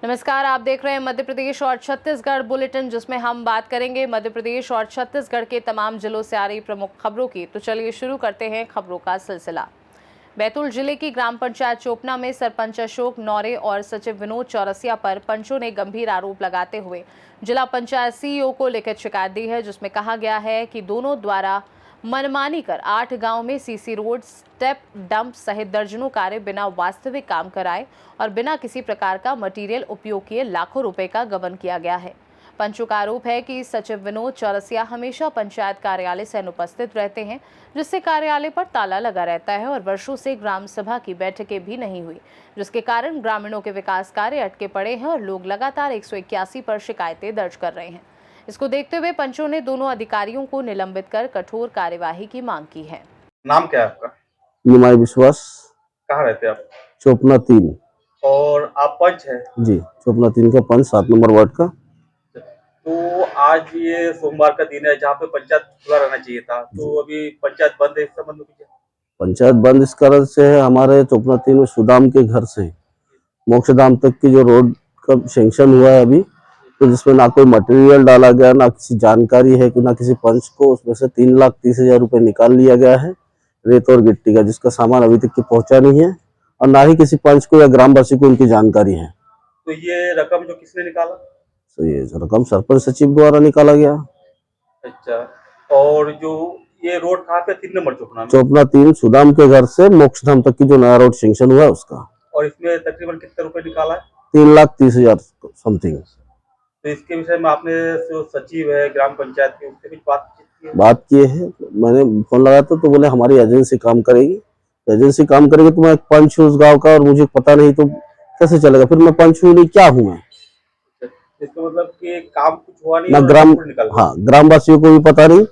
नमस्कार, आप देख रहे हैं मध्य प्रदेश और छत्तीसगढ़ बुलेटिन, जिसमें हम बात करेंगे मध्य प्रदेश और छत्तीसगढ़ के तमाम जिलों से आ रही प्रमुख खबरों की। तो चलिए शुरू करते हैं खबरों का सिलसिला। बैतूल जिले की ग्राम पंचायत चोपना में सरपंच अशोक नौरे और सचिव विनोद चौरसिया पर पंचों ने गंभीर आरोप लगाते हुए जिला पंचायत सीईओ को लिखित शिकायत दी है, जिसमें कहा गया है कि दोनों द्वारा मनमानी कर 8 गांव में सीसी रोड, स्टेप, डंप सहित दर्जनों कार्य बिना वास्तविक काम कराए और बिना किसी प्रकार का मटेरियल उपयोग किए लाखों रुपए का गबन किया गया है। पंचों का आरोप है कि सचिव विनोद चौरसिया हमेशा पंचायत कार्यालय से अनुपस्थित रहते हैं, जिससे कार्यालय पर ताला लगा रहता है और वर्षों से ग्राम सभा की बैठकें भी नहीं हुई, जिसके कारण ग्रामीणों के विकास कार्य अटके पड़े हैं और लोग लगातार 181 पर शिकायतें दर्ज कर रहे हैं। इसको देखते हुए पंचों ने दोनों अधिकारियों को निलंबित कर कठोर कार्यवाही की मांग की है। नाम क्या है आपका? निमाई विश्वास। कहाँ रहते हैं आप? चोपना 3। और आप पंच हैं? जी, चोपना 3 का पंच, 7 नंबर वार्ड का। तो आज ये सोमवार का दिन है जहाँ पे पंचायत खुला रहना चाहिए था, तो अभी पंचायत बंद है। इस संबंध में कुछ? पंचायत बंद इस कारण से है, हमारे चोपना 3 में सुदाम के घर से मोक्षधाम तक की जो रोड का सेंक्शन हुआ है अभी, तो जिसमें ना कोई मटेरियल डाला गया, ना किसी जानकारी है कि ना किसी पंच को, उसमें से 3,30,000 रुपए निकाल लिया गया है रेत और गिट्टी का, जिसका सामान अभी तक की पहुंचा नहीं है और ना ही किसी पंच को या ग्रामवासी को उनकी जानकारी है। तो ये रकम जो किसने निकाला? तो ये रकम सरपंच सचिव द्वारा निकाला गया। अच्छा, और जो ये रोड कहाँ पे? 3 नंबर चोपना में? चोपना 3 सुदाम के घर से मोक्षधाम तक की जो नया रोड सेंक्शन हुआ है उसका। और इसमें तकरीबन कितने रुपए निकाला है? 3,30,000 समथिंग। तो इसके विषय में आपने जो सचिव है ग्राम पंचायत के, उससे कुछ बात किए है। मैंने फोन लगाया तो बोले हमारी एजेंसी काम करेगी। एजेंसी काम करेगी तो मैं एक पंच हूँ उस गाँव का और मुझे पता नहीं तो कैसे चलेगा? फिर मैं पंच हूँ नहीं, क्या हूँ मैं? इसका मतलब कि काम कुछ हुआ नहीं ना ग्रामवासियों को भी पता नहीं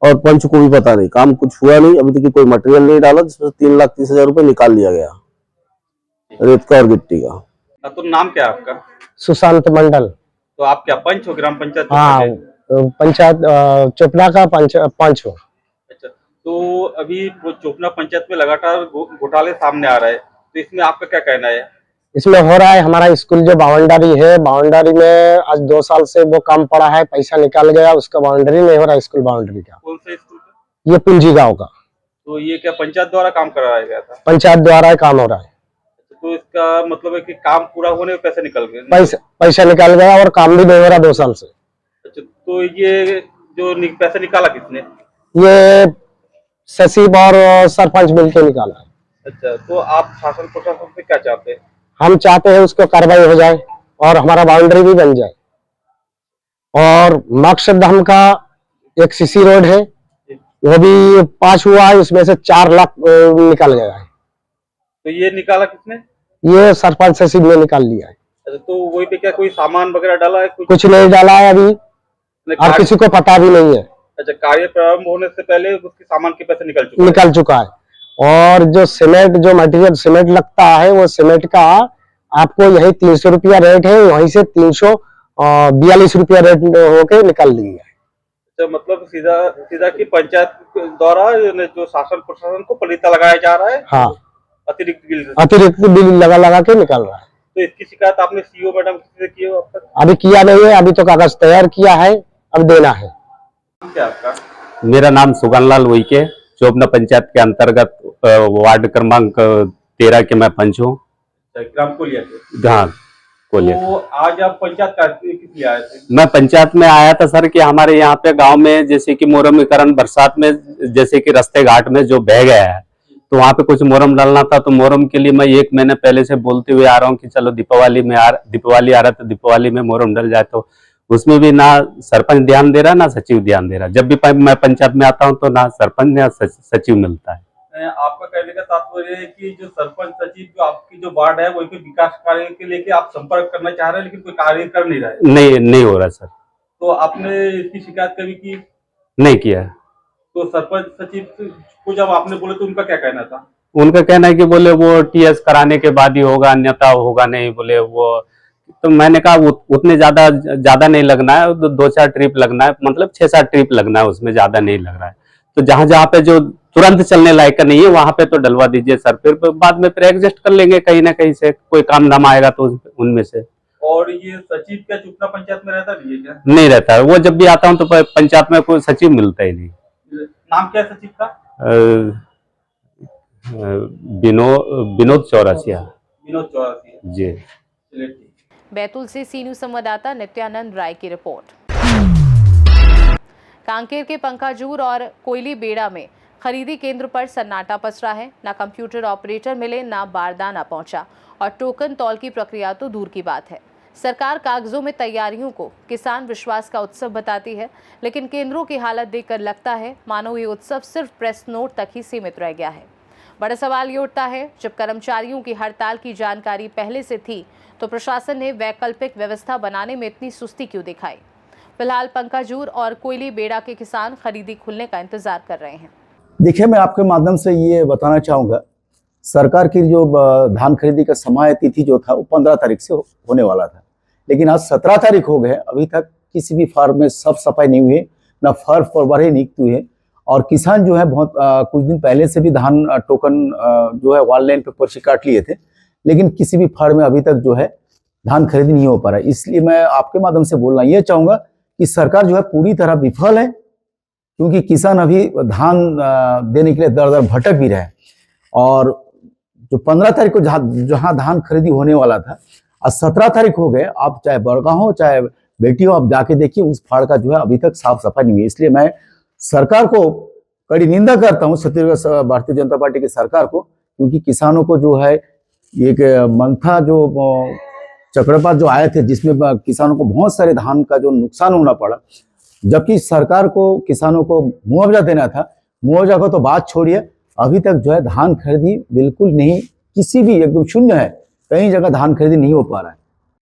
और पंच को भी पता नहीं, काम कुछ हुआ नहीं, अभी तक कोई मटेरियल नहीं डाला, जिसमें 3,30,000 रुपए निकाल लिया गया रेत का और गिट्टी का। तो नाम क्या है आपका? सुशांत मंडल। तो आप क्या पंच हो ग्राम पंचायत? हाँ, पंचायत चोपना का पंच हूँ। अच्छा, तो अभी चोपना पंचायत में लगातार घोटाले सामने आ रहे हैं, तो इसमें आपका क्या कहना है? इसमें हो रहा है, हमारा स्कूल जो बाउंड्री है, बाउंड्री में आज 2 साल से वो काम पड़ा है, पैसा निकाल गया, उसका बाउंड्री नहीं हो रहा है। स्कूल बाउंड्री का कौन सा स्कूल का? ये पुंजी गांव का। तो ये क्या पंचायत द्वारा काम कराया गया था? पंचायत द्वारा काम हो रहा है। तो इसका मतलब है कि काम पूरा होने में पैसे निकल गए? पैसा निकल गया और काम भी नहीं हो रहा 2 साल से। अच्छा, तो ये जो पैसा निकाला किसने? ये सचिव और सरपंच मिलकर निकाला है। अच्छा, तो आप शासन प्रशासन से क्या चाहते हैं? हम चाहते हैं उसको कार्रवाई हो जाए और हमारा बाउंड्री भी बन जाए। और मोक्षधाम का एक सीसी रोड है, वो भी पास हुआ है, उसमें से 4 लाख निकल गया है। तो ये निकाला किसने? ये सरपंच सचिव ने निकाल लिया है। अच्छा, तो वही पे क्या कोई सामान वगैरह डाला है? कुछ नहीं डाला है अभी, और किसी को पता भी नहीं है। अच्छा, कार्य प्रारंभ होने से पहले उसके सामान के पैसे निकल चुका है। और जो सीमेंट, जो मटेरियल सीमेंट लगता है, वो सीमेंट का आपको यही 300 रुपया रेट है, वहीं से 342 रुपया रेट होके निकल लिया है। अच्छा, मतलब सीधा की पंचायत द्वारा जो शासन प्रशासन को पलीता लगाया जा रहा है। हाँ, अतिरिक्त बिल लगा के निकल रहा है। तो इसकी शिकायत आपने सीईओ मैडम किसी से की हो अब तक? अभी किया नहीं है, अभी तो कागज तैयार किया है, अब देना है। क्या आपका? मेरा नाम सुगनलाल वोइके, चोपना पंचायत के अंतर्गत वार्ड क्रमांक 13 के मैं पंच हूँ। ग्राम कोलिया के? हाँ, कोलिया। तो आज आप पंचायत किस लिए आए थे? मैं पंचायत में आया था सर कि हमारे यहाँ पे गांव में जैसे कि मोरमीकरण, बरसात में जैसे कि रास्ते घाट में जो बह गया है, तो वहाँ पे कुछ मोरम डालना था। तो मोरम के लिए मैं 1 महीने पहले से बोलते हुए आ रहा हूँ कि चलो दीपावली आ रहा, तो दीपावली में मोरम डल जाए। तो उसमें भी ना सरपंच ध्यान दे रहा, ना सचिव ध्यान दे रहा। जब भी मैं पंचायत में आता हूँ तो ना सरपंच ना सचिव मिलता है। आपका कहने का तात्पर्य है कि जो सरपंच सचिव जो आपकी जो वार्ड है, वही पे विकास कार्य के लेके आप संपर्क करना चाह रहे हैं, लेकिन कोई कार्य कर नहीं रहा है। नहीं हो रहा सर। तो आपने इसकी शिकायत कभी की? नहीं किया। तो सरपंच सचिव को जब आपने बोले तो उनका क्या कहना था? उनका कहना है कि बोले वो टीएस कराने के बाद ही होगा, अन्यथा होगा नहीं, बोले वो। तो मैंने कहा उतने ज्यादा नहीं लगना है, 2-4 ट्रिप लगना है, मतलब 6-7 ट्रिप लगना है, उसमें ज्यादा नहीं लग रहा है। तो जहां जहां पे जो तुरंत चलने लायक का नहीं है वहां पे तो डलवा दीजिए सर, फिर बाद में फिर एडजस्ट कर लेंगे कहीं ना कहीं से, कोई काम नाम आएगा तो उनमें से। और ये सचिव क्या चुपना पंचायत में रहता नहीं है क्या? नहीं रहता है वो, जब भी आता हूँ तो पंचायत में कोई सचिव मिलता ही नहीं। नाम क्या है सचिव का? विनोद चौरसिया। विनोद चौरसिया जी। चलिए ठीक। बैतूल से सी न्यूज संवाददाता नित्यानंद राय की रिपोर्ट। कांकेर के पंकाजूर और कोयली बेड़ा में खरीदी केंद्र पर सन्नाटा पसरा है। ना कंप्यूटर ऑपरेटर मिले, ना बारदाना पहुंचा और टोकन तौल की प्रक्रिया तो दूर की बात है। सरकार कागजों में तैयारियों को किसान विश्वास का उत्सव बताती है, लेकिन केंद्रों की हालत देखकर लगता है मानो ये उत्सव सिर्फ प्रेस नोट तक ही सीमित रह गया है। बड़ा सवाल ये उठता है, जब कर्मचारियों की हड़ताल की जानकारी पहले से थी तो प्रशासन ने वैकल्पिक व्यवस्था बनाने में इतनी सुस्ती क्यों दिखाई। फिलहाल पंकाजूर और कोयली बेड़ा के किसान खरीदी खुलने का इंतजार कर रहे हैं। देखिए, मैं आपके माध्यम से ये बताना चाहूँगा, सरकार की जो धान खरीदी का समय तिथि जो था वो 15 तारीख से होने वाला था, लेकिन आज 17 तारीख हो गए, अभी तक किसी भी फार्म में साफ सफाई नहीं हुई है, ना फर्श फरवरी नियुक्त हुई है। और किसान जो है बहुत कुछ दिन पहले से भी धान टोकन जो है ऑनलाइन पे पर्ची काट लिए थे, लेकिन किसी भी फार्म में अभी तक जो है धान खरीदी नहीं हो पा रहा है। इसलिए मैं आपके माध्यम से बोलना ये चाहूँगा कि सरकार जो है पूरी तरह विफल है, क्योंकि किसान अभी धान देने के लिए दर दर भटक भी रहे। और जो 15 तारीख को जहाँ धान खरीदी होने वाला था, आज 17 तारीख हो गए, आप चाहे बड़गांव हो चाहे बेटी हो, आप जाके देखिए उस फाड़ का जो है अभी तक साफ सफाई नहीं हुई। इसलिए मैं सरकार को कड़ी निंदा करता हूँ, छत्तीसगढ़ भारतीय जनता पार्टी की सरकार को, क्योंकि किसानों को जो है एक मंथा जो चक्रवात जो आए थे, जिसमें किसानों को बहुत सारे धान का जो नुकसान होना पड़ा, जबकि सरकार को किसानों को मुआवजा देना था। मुआवजा को तो बात छोड़िए, अभी तक जो है धान खरीदी बिल्कुल नहीं, किसी भी एकदम शून्य है, कई जगह धान खरीदी नहीं हो पा रहा है।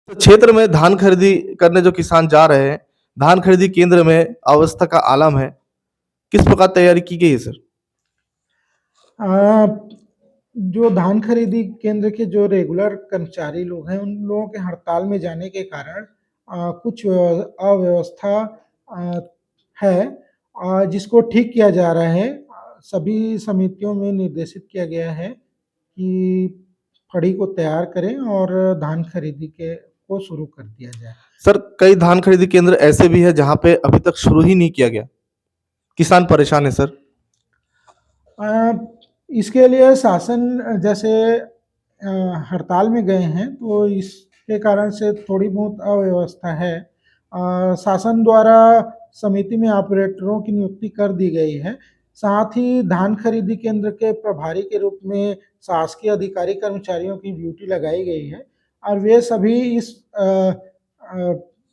तो क्षेत्र में धान खरीदी करने जो किसान जा रहे हैं, धान खरीदी केंद्र में अवस्था का आलम है, किस प्रकार तैयारी की गई है सर? जो धान खरीदी केंद्र के जो रेगुलर कर्मचारी लोग हैं, उन लोगों के हड़ताल में जाने के कारण कुछ अव्यवस्था है, जिसको ठीक किया जा रहा है। सभी समितियों में निर्देशित किया गया है कि फड़ी को तैयार करें और धान खरीदी को शुरू कर दिया जाए। सर, कई धान खरीदी केंद्र ऐसे भी है जहां पे अभी तक शुरू ही नहीं किया गया, किसान परेशान है सर। इसके लिए शासन जैसे हड़ताल में गए हैं, तो इसके कारण से थोड़ी बहुत अव्यवस्था है। शासन द्वारा समिति में ऑपरेटरों की नियुक्ति कर दी गई है। साथ ही धान खरीदी केंद्र के प्रभारी के रूप में शासकीय अधिकारी कर्मचारियों की ड्यूटी लगाई गई है और वे सभी इस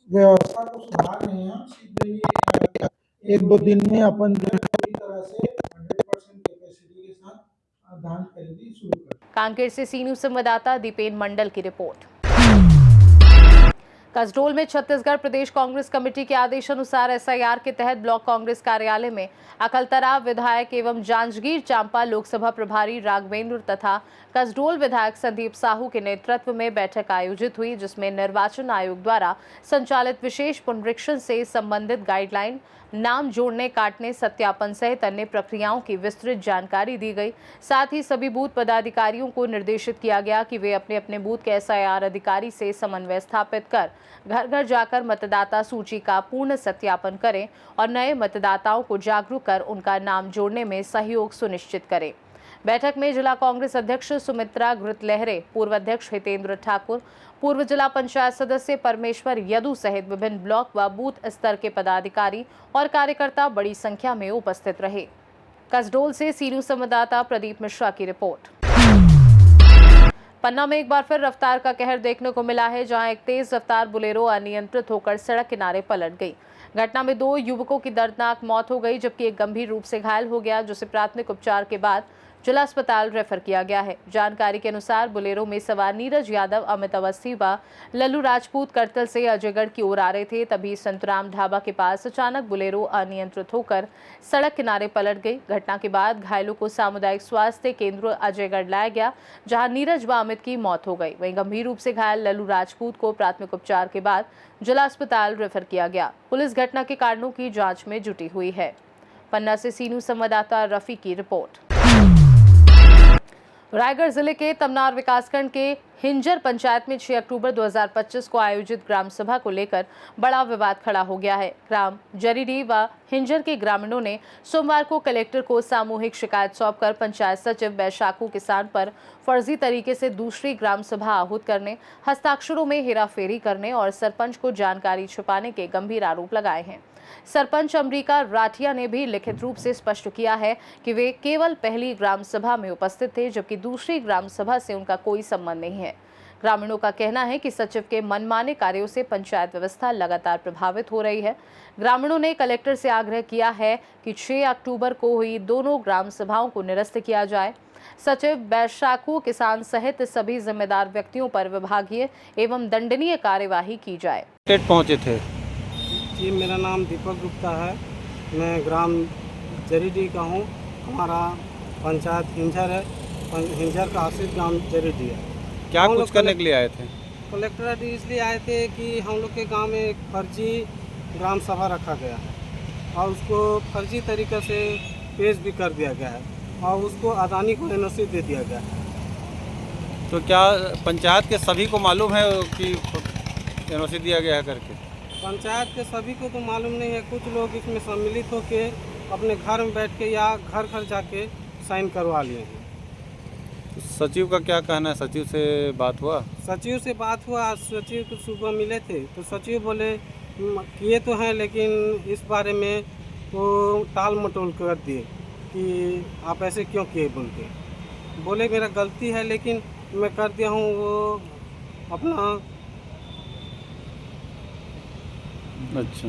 व्यवस्था को सुधार रहे हैं। शीघ्र ही 1-2 दिन में अपन जो है पूरी तरह से 100% कैपेसिटी के साथ धान खरीदी शुरू करें। कांकेर से सी न्यूज संवाददाता दीपेन मंडल की रिपोर्ट। कसडोल में छत्तीसगढ़ प्रदेश कांग्रेस कमेटी के आदेश अनुसार एसआईआर के तहत ब्लॉक कांग्रेस कार्यालय में अकलतरा विधायक एवं जांजगीर चांपा लोकसभा प्रभारी राघवेंद्र तथा कसडोल विधायक संदीप साहू के नेतृत्व में बैठक आयोजित हुई, जिसमें निर्वाचन आयोग द्वारा संचालित विशेष पुनरीक्षण से संबंधित गाइडलाइन, नाम जोड़ने काटने सत्यापन सहित अन्य प्रक्रियाओं की विस्तृत जानकारी दी गई। साथ ही सभी बूथ पदाधिकारियों को निर्देशित किया गया कि वे अपने अपने बूथ के एसआईआर अधिकारी से समन्वय स्थापित कर घर घर जाकर मतदाता सूची का पूर्ण सत्यापन करें और नए मतदाताओं को जागरूक कर उनका नाम जोड़ने में सहयोग सुनिश्चित करें। बैठक में जिला कांग्रेस अध्यक्ष सुमित्रा घृतलहरे, पूर्व अध्यक्ष हितेंद्र ठाकुर, पूर्व जिला पंचायत सदस्य परमेश्वर यदु सहित विभिन्न ब्लॉक व बूथ स्तर के पदाधिकारी और कार्यकर्ता बड़ी संख्या में उपस्थित रहे। कसडोल से सी न्यूज संवाददाता प्रदीप मिश्रा की रिपोर्ट। पन्ना में एक बार फिर रफ्तार का कहर देखने को मिला है, जहां एक तेज रफ्तार बुलेरो अनियंत्रित होकर सड़क किनारे पलट गई। घटना में 2 युवकों की दर्दनाक मौत हो गई, जबकि एक गंभीर रूप से घायल हो गया, जिसे प्राथमिक उपचार के बाद जिला अस्पताल रेफर किया गया है। जानकारी के अनुसार बुलेरो में सवार नीरज यादव, अमित अवस्थी व लल्लू राजपूत करतल से अजयगढ़ की ओर आ रहे थे। तभी संतराम ढाबा के पास अचानक बुलेरो अनियंत्रित होकर सड़क किनारे पलट गई। घटना के बाद घायलों को सामुदायिक स्वास्थ्य केंद्र अजयगढ़ लाया गया, जहां नीरज व अमित की मौत हो गई। वहीं गंभीर रूप से घायल लल्लू राजपूत को प्राथमिक उपचार के बाद जिला अस्पताल रेफर किया गया। पुलिस घटना के कारणों की जाँच में जुटी हुई है। पन्ना से सीनू संवाददाता रफी की रिपोर्ट। रायगढ़ जिले के तमनार विकासखंड के हिंजर पंचायत में 6 अक्टूबर 2025 को आयोजित ग्राम सभा को लेकर बड़ा विवाद खड़ा हो गया है। ग्राम जरीडी व हिंजर के ग्रामीणों ने सोमवार को कलेक्टर को सामूहिक शिकायत सौंपकर पंचायत सचिव बैशाखू किसान पर फर्जी तरीके से दूसरी ग्राम सभा आहूत करने, हस्ताक्षरों में हेराफेरी करने और सरपंच को जानकारी छुपाने के गंभीर आरोप लगाए हैं। सरपंच अमरीका राठिया ने भी लिखित रूप से स्पष्ट किया है कि वे केवल पहली ग्राम सभा में उपस्थित थे, जबकि दूसरी ग्राम सभा से उनका कोई संबंध नहीं है। ग्रामीणों का कहना है कि सचिव के मनमाने कार्यों से पंचायत व्यवस्था लगातार प्रभावित हो रही है। ग्रामीणों ने कलेक्टर से आग्रह किया है कि 6 अक्टूबर को हुई दोनों ग्राम सभाओं को निरस्त किया जाए। सचिव बैशाखू किसान सहित सभी जिम्मेदार व्यक्तियों पर विभागीय एवं दंडनीय कार्यवाही की जाए। पहुंचे थे। जी, मेरा नाम दीपक गुप्ता है। मैं ग्राम जरीडी का हूँ। हमारा पंचायत हिंजर है। हिंजर का आश्रित ग्राम जरीडी है। क्या कुछ करने के लिए आए थे? कलेक्टरेट इसलिए आए थे कि हम लोग के गांव में एक फर्जी ग्राम सभा रखा गया है और उसको फर्जी तरीके से पेश भी कर दिया गया है और उसको अदानी को एनओसी दे दिया गया है। तो क्या पंचायत के सभी को मालूम है कि एनओसी दिया गया है करके? पंचायत के सभी को तो मालूम नहीं है। कुछ लोग इसमें सम्मिलित होकर अपने घर में बैठ के या घर घर जाके साइन करवा लिए हैं। तो सचिव का क्या कहना है? सचिव से बात हुआ? सचिव से बात हुआ। सचिव को सुबह मिले थे तो सचिव बोले किए तो हैं, लेकिन इस बारे में वो टाल मटोल कर दिए कि आप ऐसे क्यों किए बोल के। बोले मेरा गलती है लेकिन मैं कर दिया हूँ। वो अपना अच्छा।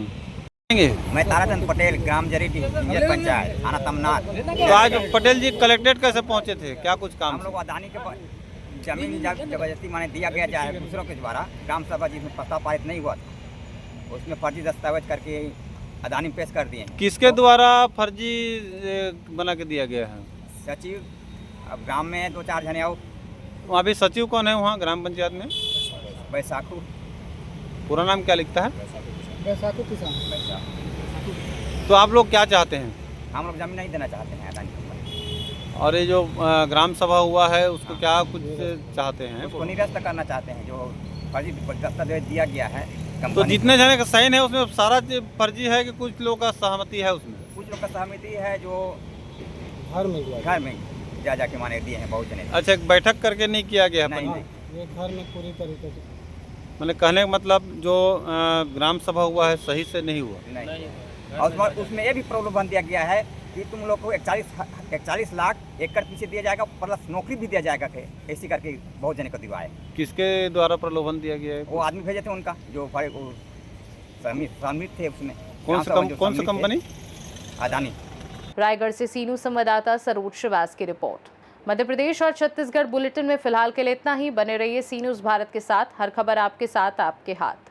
मैं ताराचंद पटेल, ग्राम जरीडी, हिंजर पंचायत, थाना तमनार। तो आज पटेल जी कलेक्ट्रेट कैसे पहुंचे थे? क्या कुछ काम? हम लोग अदानी के जमीन जबरदस्ती माने दिया गया जाए दूसरों के द्वारा ग्राम सभा जिसमें प्रस्ताव पारित नहीं हुआ था, उसमें फर्जी दस्तावेज करके अदानी पेश कर दिए। किसके द्वारा फर्जी बना के दिया गया है? सचिव, अब ग्राम में 2-4 जने आओ। वहाँ भी सचिव कौन है वहाँ ग्राम पंचायत में? बैशाखू। पूरा नाम क्या लिखता है? बैशाखू किसान। तो आप लोग क्या चाहते हैं? हम लोग जमीन नहीं देना चाहते हैं अदानी को। और ये जो ग्राम सभा हुआ है उसको क्या कुछ चाहते हैं? उसको निरस्त करना चाहते हैं। जो फर्जी दस्तावेज दिया गया है तो जितने जने का साइन है उसमें सारा फर्जी है कि कुछ लोगों का सहमति है उसमें? कुछ लोग का सहमति है जो घर में जा जाके माने दिए हैं बहुत जने। अच्छा, एक बैठक करके नहीं किया गया है? नहीं, ये घर में पूरी तरीके से मतलब कहने का मतलब जो ग्राम सभा हुआ है सही से नहीं हुआ? नहीं। और उसमें ये भी प्रॉब्लम बन दिया गया है कि तुम लोग को 41 लाख एकड़ पीछे दिया जाएगा, प्लस नौकरी भी दिया जाएगा। ऐसी करके बहुत जने को दिया है। किसके द्वारा प्रलोभन दिया गया है? वो आदमी भेजे थे उनका जो शामिल थे उसमें। कौन सा कंपनी? अदानी। रायगढ़ से सीनू संवाददाता सरोज श्रीवास की रिपोर्ट। मध्य प्रदेश और छत्तीसगढ़ बुलेटिन में फिलहाल के लिए इतना ही। बने रहिए सी न्यूज़ भारत के साथ। हर खबर आपके साथ, आपके हाथ।